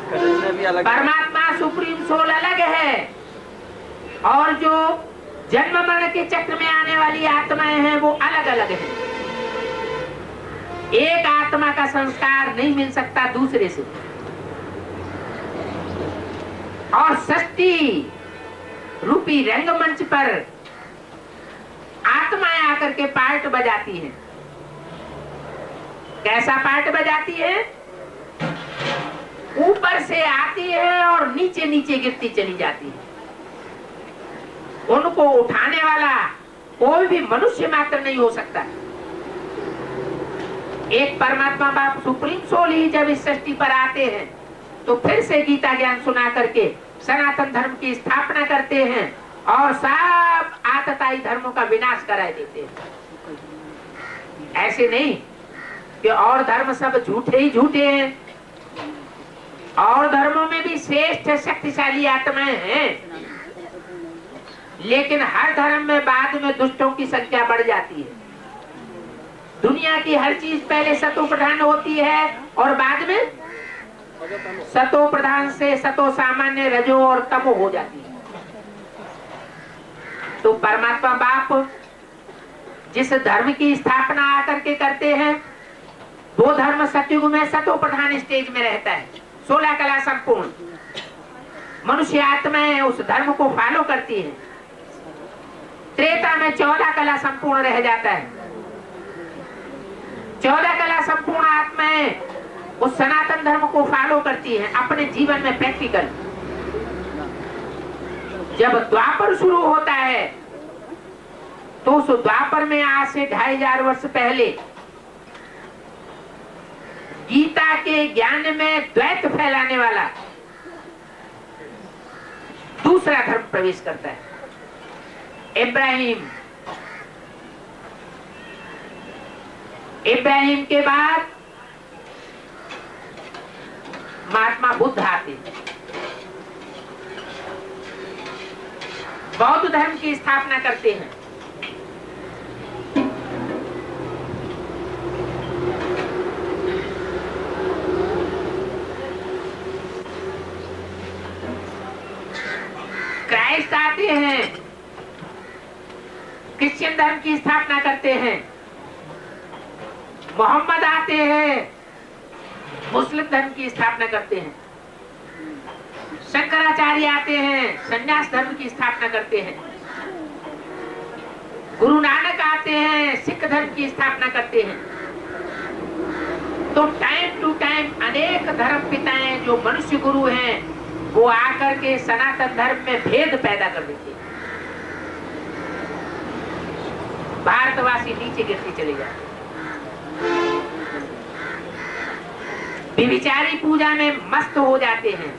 परमात्मा सुप्रीम सोल अलग है और जो जन्म मरण के चक्र में आने वाली आत्माएं हैं वो अलग अलग हैं। एक आत्मा का संस्कार नहीं मिल सकता दूसरे से। और सृष्टि रूपी रंगमंच पर आत्माएं आकर के पार्ट बजाती हैं। कैसा पार्ट बजाती है? ऊपर से आती है और नीचे नीचे गिरती चली जाती है। उनको उठाने वाला कोई भी मनुष्य मात्र नहीं हो सकता। एक परमात्मा बाप सुप्रीम सोल ही जब इस सृष्टि पर आते हैं तो फिर से गीता ज्ञान सुना करके सनातन धर्म की स्थापना करते हैं और सब आतताई धर्मों का विनाश करा देते हैं। ऐसे नहीं कि और धर्म सब झूठे ही झूठे हैं। और धर्मों में भी श्रेष्ठ शक्तिशाली आत्माएं हैं, लेकिन हर धर्म में बाद में दुष्टों की संख्या बढ़ जाती है। दुनिया की हर चीज पहले सतो प्रधान होती है और बाद में सतो प्रधान से सतो सामान्य रजो और तमो हो जाती है। तो परमात्मा बाप जिस धर्म की स्थापना आकर के करते हैं वो धर्म सतयुग में सतो प्रधान स्टेज में रहता है, 16 कला संपूर्ण। मनुष्य आत्माएं उस धर्म को फॉलो करती है। त्रेता में 14 कला संपूर्ण रह जाता है। 14 कला संपूर्ण आत्माएं उस सनातन धर्म को फॉलो करती हैं अपने जीवन में प्रैक्टिकल। जब द्वापर शुरू होता है तो उस द्वापर में आज से 2500 वर्ष पहले गीता के ज्ञान में द्वैत फैलाने वाला दूसरा धर्म प्रवेश करता है। इब्राहिम के बाद महात्मा बुद्ध आते, बौद्ध धर्म की स्थापना करते हैं। क्राइस्ट आते हैं, क्रिश्चियन धर्म की स्थापना करते हैं। मोहम्मद आते हैं, मुस्लिम धर्म की स्थापना करते हैं। शंकराचार्य आते हैं, संन्यास धर्म की स्थापना करते हैं। गुरु नानक आते हैं, सिख धर्म की स्थापना करते हैं। तो टाइम टू टाइम अनेक धर्म पिताएं जो मनुष्य गुरु हैं वो आकर के सनातन धर्म में भेद पैदा कर देते हैं। भारतवासी नीचे गिरते चले जाते। व्यभिचारी पूजा में मस्त हो जाते हैं।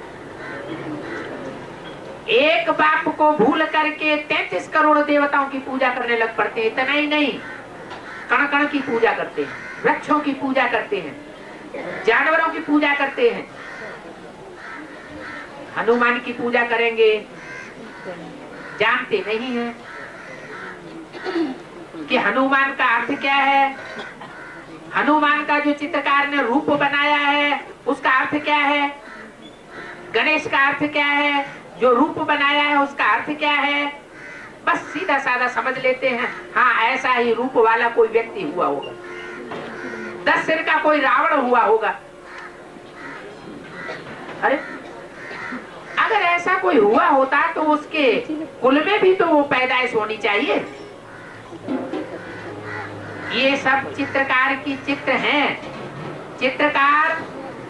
एक बाप को भूल करके 33 करोड़ देवताओं की पूजा करने लग पड़ते हैं। इतना ही नहीं, कण कण की पूजा करते हैं, वृक्षों की पूजा करते हैं, जानवरों की पूजा करते हैं। हनुमान की पूजा करेंगे, जानते नहीं है कि हनुमान का अर्थ क्या है। हनुमान का जो चित्रकार ने रूप बनाया है उसका अर्थ क्या है। गणेश का अर्थ क्या है, जो रूप बनाया है उसका अर्थ क्या है। बस सीधा साधा समझ लेते हैं, हाँ ऐसा ही रूप वाला कोई व्यक्ति हुआ होगा, 10 सिर का कोई रावण हुआ होगा। अरे अगर ऐसा कोई हुआ होता तो उसके कुल में भी तो वो पैदाइश होनी चाहिए। ये सब चित्रकार की चित्र हैं। चित्रकार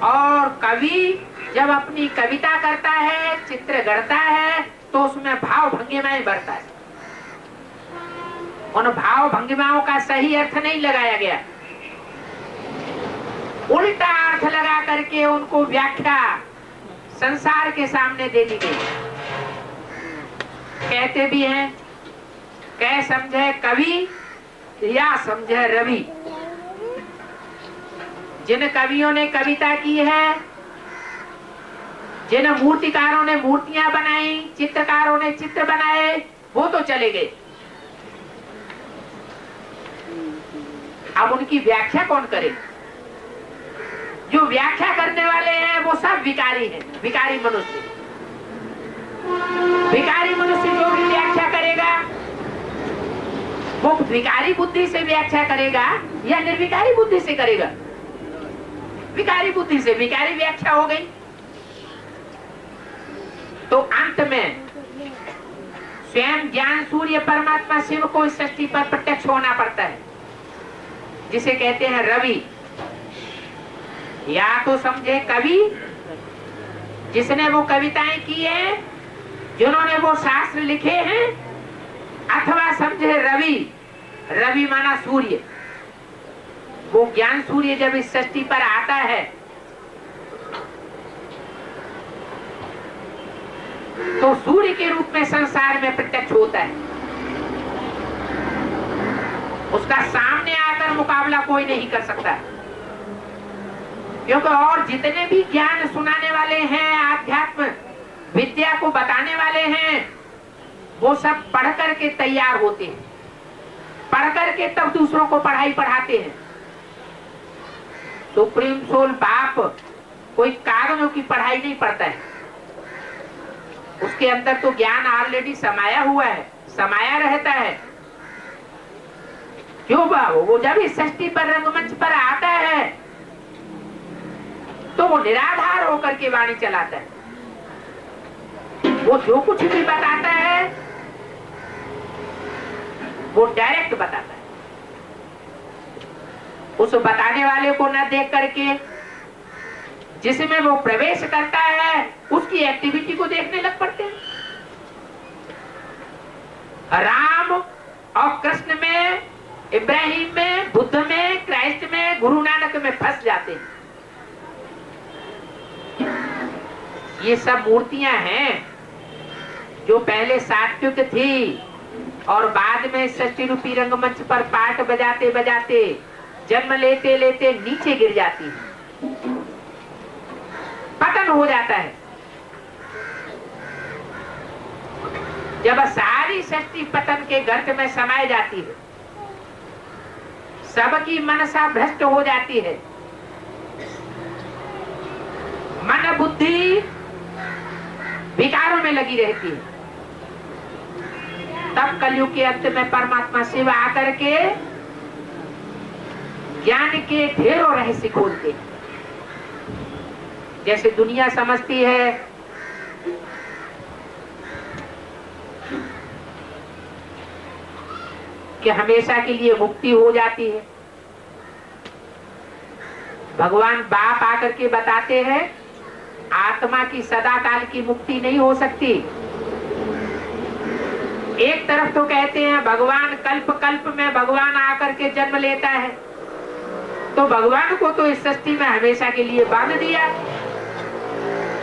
और कवि जब अपनी कविता करता है, चित्र गढ़ता है, तो उसमें भाव भंगिमाएं भरता है। उन भाव भंगिमाओं का सही अर्थ नहीं लगाया गया, उल्टा अर्थ लगा करके उनको व्याख्या संसार के सामने दे दी गई। कहते भी हैं, कह समझे कवि या समझे रवि। जिन कवियों ने कविता की है, जिन मूर्तिकारों ने मूर्तियां बनाई, चित्रकारों ने चित्र बनाए, वो तो चले गए। अब उनकी व्याख्या कौन करे। जो व्याख्या करने वाले हैं वो सब विकारी हैं, विकारी मनुष्य। विकारी मनुष्य जो भी व्याख्या करेगा वो विकारी बुद्धि से व्याख्या करेगा या निर्विकारी बुद्धि से करेगा। विकारी बुद्धि से विकारी व्याख्या हो गई। तो अंत में स्वयं ज्ञान सूर्य परमात्मा शिव को इस सृष्टि पर प्रत्यक्ष होना पड़ता है, जिसे कहते हैं रवि। या तो समझे कवि, जिसने वो कविताएं की है, जिन्होंने वो शास्त्र लिखे हैं, अथवा समझे रवि। रवि माना सूर्य। वो ज्ञान सूर्य जब इस सृष्टि पर आता है तो सूर्य के रूप में संसार में प्रत्यक्ष होता है। उसका सामने आकर मुकाबला कोई नहीं कर सकता, क्योंकि और जितने भी ज्ञान सुनाने वाले हैं, आध्यात्म विद्या को बताने वाले हैं, वो सब पढ़ करके तैयार होते हैं, पढ़ करके तब दूसरों को पढ़ाई पढ़ाते हैं। सुप्रीम सोल बाप कोई कागजों की पढ़ाई नहीं पढ़ता है, उसके अंदर तो ज्ञान ऑलरेडी समाया हुआ है, समाया रहता है। क्यों बाबू, वो जब इस सृष्टि पर रंगमंच पर आता है तो वो निराधार होकर के वाणी चलाता है। वो जो कुछ भी बताता है वो डायरेक्ट बताता है। उस बताने वाले को न देख करके जिसमें वो प्रवेश करता है उसकी एक्टिविटी को देखने लग पड़ते हैं। राम और कृष्ण में, इब्राहिम में, बुद्ध में, क्राइस्ट में, गुरु नानक में फंस जाते हैं। ये सब मूर्तियां हैं जो पहले सात्विक थी और बाद में सृष्टि रूपी रंगमंच पर पाठ बजाते बजाते, जन्म लेते लेते नीचे गिर जाती है, पतन हो जाता है। जब सारी सृष्टि पतन के गर्त में समाई जाती है, सबकी मनसा भ्रष्ट हो जाती है, मन बुद्धि विकारों में लगी रहती है, तब कलयुग के अंत में परमात्मा शिव आकर के ज्ञान के ढेरों रहस्य खोलते हैं। जैसे दुनिया समझती है कि हमेशा के लिए मुक्ति हो जाती है, भगवान बाप आकर के बताते हैं आत्मा की सदा काल की मुक्ति नहीं हो सकती। एक तरफ तो कहते हैं भगवान कल्प कल्प में भगवान आकर के जन्म लेता है, तो भगवान को तो इस सृष्टि में हमेशा के लिए बांध दिया,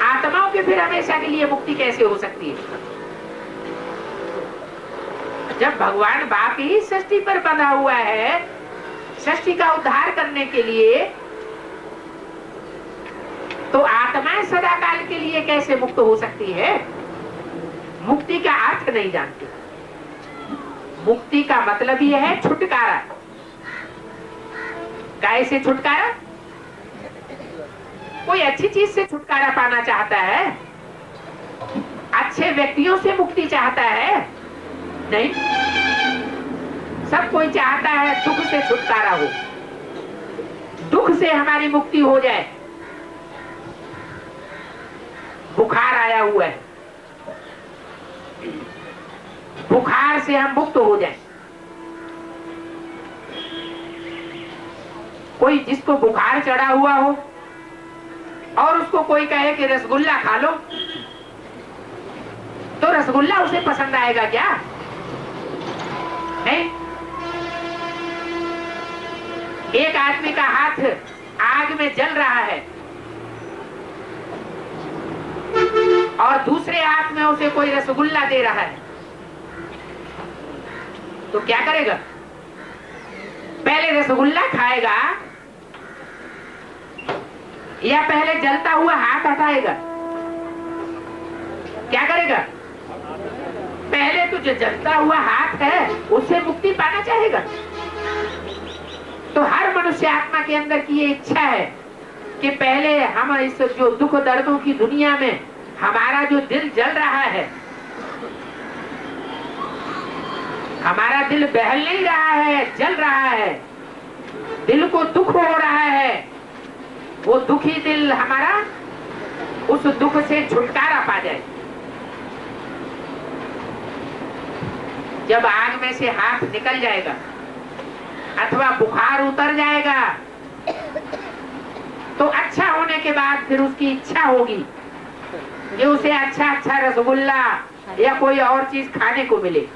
आत्माओं हो कि फिर हमेशा के लिए मुक्ति कैसे हो सकती है? जब भगवान बाप ही सृष्टि पर बंधा हुआ है सृष्टि का उद्धार करने के लिए, तो आत्माएं सदा काल के लिए कैसे मुक्त हो सकती है? मुक्ति का अर्थ नहीं जानती। मुक्ति का मतलब यह है छुटकारा। कैसे छुटकारा? कोई अच्छी चीज से छुटकारा पाना चाहता है, अच्छे व्यक्तियों से मुक्ति चाहता है? नहीं। सब कोई चाहता है दुख से छुटकारा हो, दुख से हमारी मुक्ति हो जाए। बुखार आया हुआ है, बुखार से हम मुक्त हो जाए। कोई जिसको बुखार चढ़ा हुआ हो और उसको कोई कहे कि रसगुल्ला खा लो, तो रसगुल्ला उसे पसंद आएगा क्या? नहीं। एक आदमी का हाथ आग में जल रहा है और दूसरे हाथ में उसे कोई रसगुल्ला दे रहा है, तो क्या करेगा? पहले रसगुल्ला खाएगा या पहले जलता हुआ हाथ हटाएगा? क्या करेगा? पहले तो जो जलता हुआ हाथ है उससे मुक्ति पाना चाहेगा। तो हर मनुष्य आत्मा के अंदर की ये इच्छा है कि पहले हम इस जो दुख दर्दों की दुनिया में हमारा जो दिल जल रहा है, हमारा दिल बहल नहीं रहा है, जल रहा है, दिल को दुख हो रहा है, वो दुखी दिल हमारा उस दुख से छुटकारा पा जाए। जब आग में से हाथ निकल जाएगा अथवा बुखार उतर जाएगा, तो अच्छा होने के बाद फिर उसकी इच्छा होगी कि उसे अच्छा अच्छा रसगुल्ला या कोई और चीज खाने को मिले।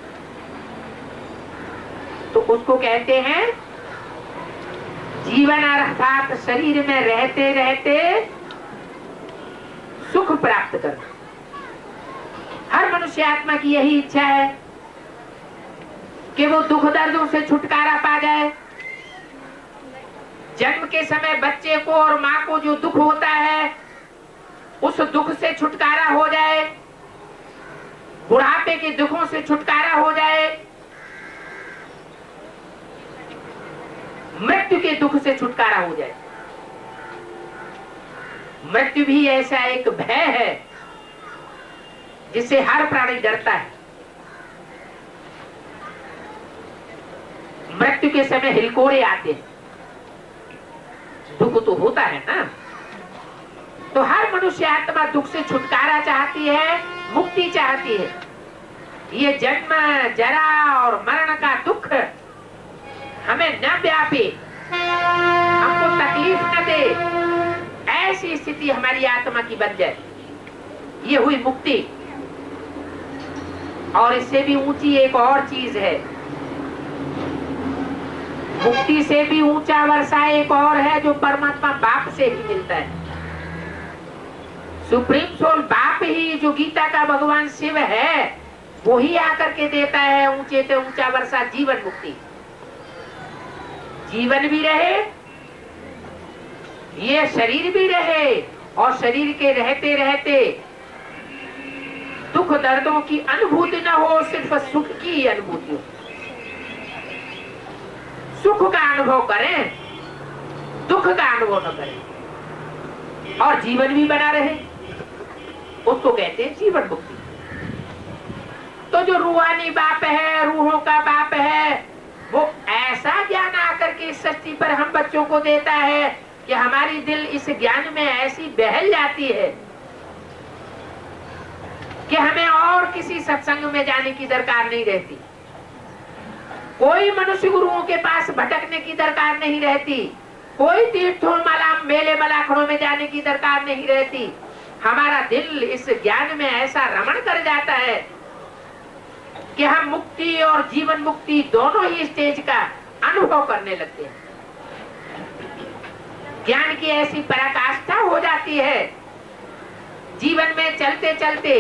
तो उसको कहते हैं जीवन अर्थात शरीर में रहते रहते सुख प्राप्त करना। हर मनुष्य आत्मा की यही इच्छा है कि वो दुख दर्दों से छुटकारा पा जाए। जन्म के समय बच्चे को और माँ को जो दुख होता है उस दुख से छुटकारा हो जाए, बुढ़ापे के दुखों से छुटकारा हो जाए, मृत्यु के दुख से छुटकारा हो जाए। मृत्यु भी ऐसा एक भय है जिससे हर प्राणी डरता है। मृत्यु के समय हिलकोरे आते हैं, दुख तो होता है ना। तो हर मनुष्य आत्मा दुख से छुटकारा चाहती है, मुक्ति चाहती है। ये जन्म जरा और मरण का दुख हमें न व्यापे, हमको तकलीफ न दे, ऐसी स्थिति हमारी आत्मा की बन जाए, ये हुई मुक्ति। और इससे भी ऊंची एक और चीज है, मुक्ति से भी ऊंचा वर्षा एक और है जो परमात्मा बाप से ही मिलता है। सुप्रीम सोल बाप ही, जो गीता का भगवान शिव है, वो ही आकर के देता है ऊंचे से ऊंचा वर्षा, जीवन मुक्ति। जीवन भी रहे, ये शरीर भी रहे, और शरीर के रहते रहते दुख दर्दों की अनुभूति न हो, सिर्फ सुख की अनुभूति हो। सुख का अनुभव करें, दुख का अनुभव न करें, और जीवन भी बना रहे, उसको कहते हैं जीवन मुक्ति। तो जो रूहानी बाप है, रूहों का बाप है, वो ऐसा ज्ञान आकर के इस सृष्टि पर हम बच्चों को देता है कि हमारी दिल इस ज्ञान में ऐसी बहल जाती है कि हमें और किसी सत्संग में जाने की दरकार नहीं रहती, कोई मनुष्य गुरुओं के पास भटकने की दरकार नहीं रहती, कोई तीर्थों माला मेले मलाखड़ों में जाने की दरकार नहीं रहती। हमारा दिल इस ज्ञान में ऐसा रमण कर जाता है कि हम मुक्ति और जीवन मुक्ति दोनों ही स्टेज का अनुभव करने लगते हैं। ज्ञान की ऐसी पराकाष्ठा हो जाती है जीवन में चलते चलते,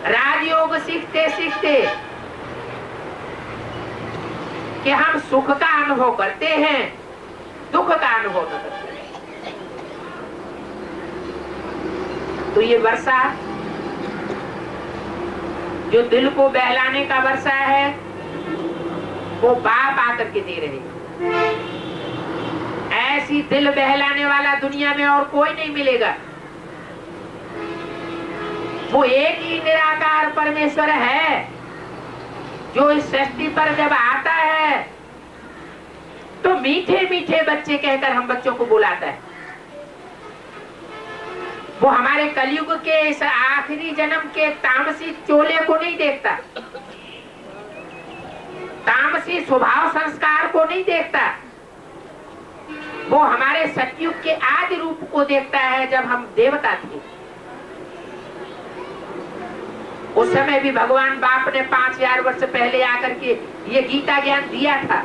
राजयोग सीखते सीखते कि हम सुख का अनुभव करते हैं, दुख का अनुभव न करते हैं। तो ये वर्षा जो दिल को बहलाने का वर्षा है, वो बाप आकर के दे रहे हैं। ऐसी दिल बहलाने वाला दुनिया में और कोई नहीं मिलेगा। वो एक ही निराकार परमेश्वर है जो इस सृष्टि पर जब आता है तो मीठे मीठे बच्चे कहकर हम बच्चों को बुलाता है। वो हमारे कलयुग के इस आखिरी जन्म के तामसी चोले को नहीं देखता, तामसी स्वभाव संस्कार को नहीं देखता। वो हमारे सतयुग के आदि रूप को देखता है जब हम देवता थे। उस समय भी भगवान बाप ने 5000 वर्ष पहले आकर के ये गीता ज्ञान दिया था।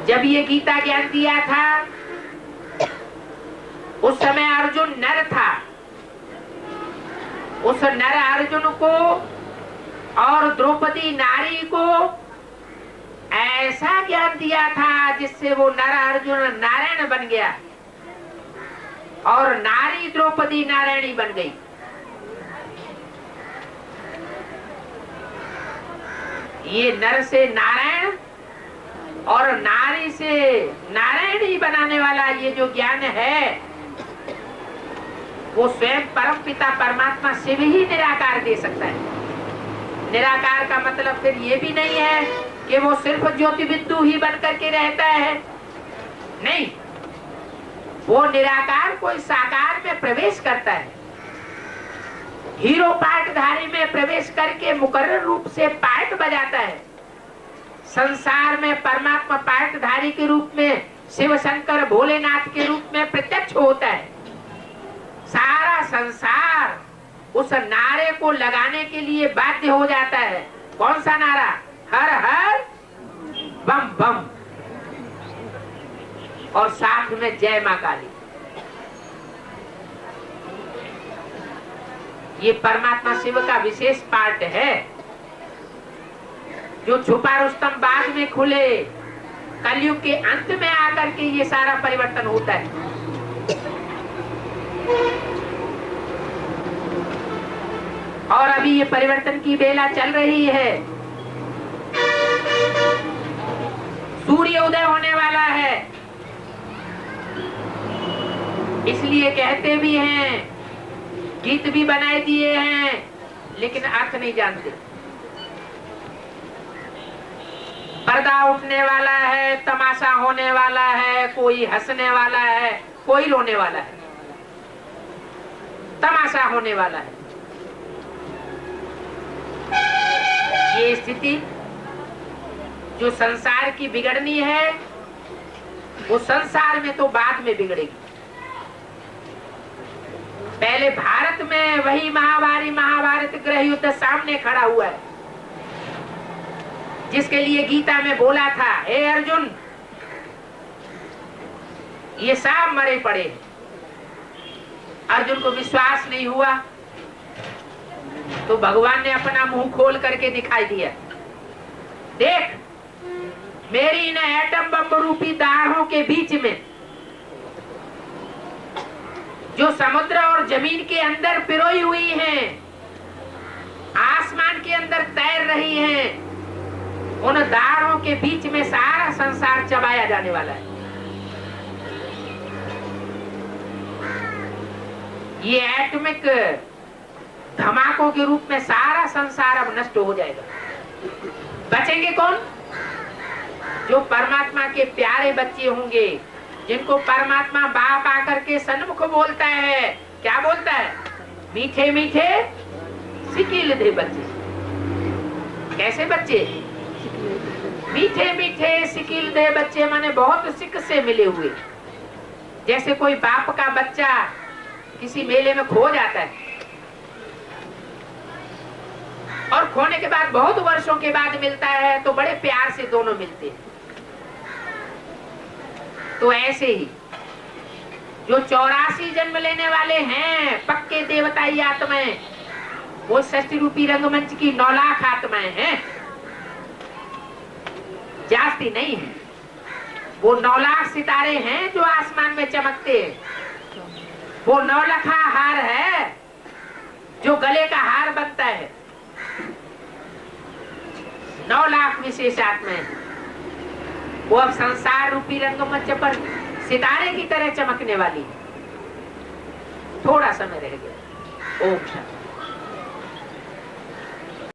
जब ये गीता ज्ञान दिया था उस समय अर्जुन नर था। उस नर अर्जुन को और द्रौपदी नारी को ऐसा ज्ञान दिया था जिससे वो नर अर्जुन नारायण बन गया और नारी द्रौपदी नारायणी बन गई। ये नर से नारायण और नारी से नारायणी बनाने वाला ये जो ज्ञान है वो स्वयं परम पिता परमात्मा शिव ही निराकार दे सकता है। निराकार का मतलब फिर ये भी नहीं है कि वो सिर्फ ज्योति बिंदु ही बन करके रहता है, नहीं, वो निराकार कोई साकार में प्रवेश करता है। हीरो पाटधारी में प्रवेश करके मुकर्रर रूप से पाट बजाता है। संसार में परमात्मा पाटधारी के रूप में शिव शंकर भोलेनाथ के रूप में प्रत्यक्ष होता है। सारा संसार उस नारे को लगाने के लिए बाध्य हो जाता है। कौन सा नारा? हर हर बम बम, और साथ में जय मां काली। ये परमात्मा शिव का विशेष पार्ट है जो छुपा रुस्तम बाद में खुले। कलयुग के अंत में आकर के ये सारा परिवर्तन होता है। और अभी ये परिवर्तन की बेला चल रही है। सूर्य उदय होने वाला है, इसलिए कहते भी हैं, गीत भी बनाए दिए हैं, लेकिन अर्थ नहीं जानते। पर्दा उठने वाला है, तमाशा होने वाला है, कोई हंसने वाला है, कोई रोने वाला है, तमाशा होने वाला है। ये स्थिति जो संसार की बिगड़नी है वो संसार में तो बाद में बिगड़ेगी। पहले भारत में वही महाभारत गृह युद्ध सामने खड़ा हुआ है, जिसके लिए गीता में बोला था, हे अर्जुन, ये सब मरे पड़े। अर्जुन को विश्वास नहीं हुआ तो भगवान ने अपना मुंह खोल करके दिखाई दिया, देख, मेरी इन एटम बम रूपी दाढ़ों के बीच में जो समुद्र और जमीन के अंदर पिरोई हुई हैं, आसमान के अंदर तैर रही हैं, उन दाढ़ों के बीच में सारा संसार चबाया जाने वाला है। ये एटॉमिक धमाकों के रूप में सारा संसार अब नष्ट हो जाएगा। बचेंगे कौन? जो परमात्मा के प्यारे बच्चे होंगे, जिनको परमात्मा बाप आकर के सन्मुख बोलता है। क्या बोलता है? मीठे मीठे सिकील दे बच्चे। कैसे बच्चे? मीठे मीठे सिकील दे बच्चे, माने बहुत सिक से मिले हुए। जैसे कोई बाप का बच्चा किसी मेले में खो जाता है और खोने के बाद बहुत वर्षों के बाद मिलता है तो बड़े प्यार से दोनों मिलते हैं। तो ऐसे ही जो 84 जन्म लेने वाले हैं पक्के देवताई आत्माएं, वो षष्ठी रूपी रंगमंच की 9 लाख आत्माएं हैं, जास्ती नहीं है। वो 9 लाख सितारे हैं जो आसमान में चमकते हैं। वो 9 लाखा हार है जो गले का हार बनता है। 9 लाख विशेष आत्माएं, वो अब संसार रूपी रंगमंच पर सितारे की तरह चमकने वाली है। थोड़ा समय रह गया। ओम शांति।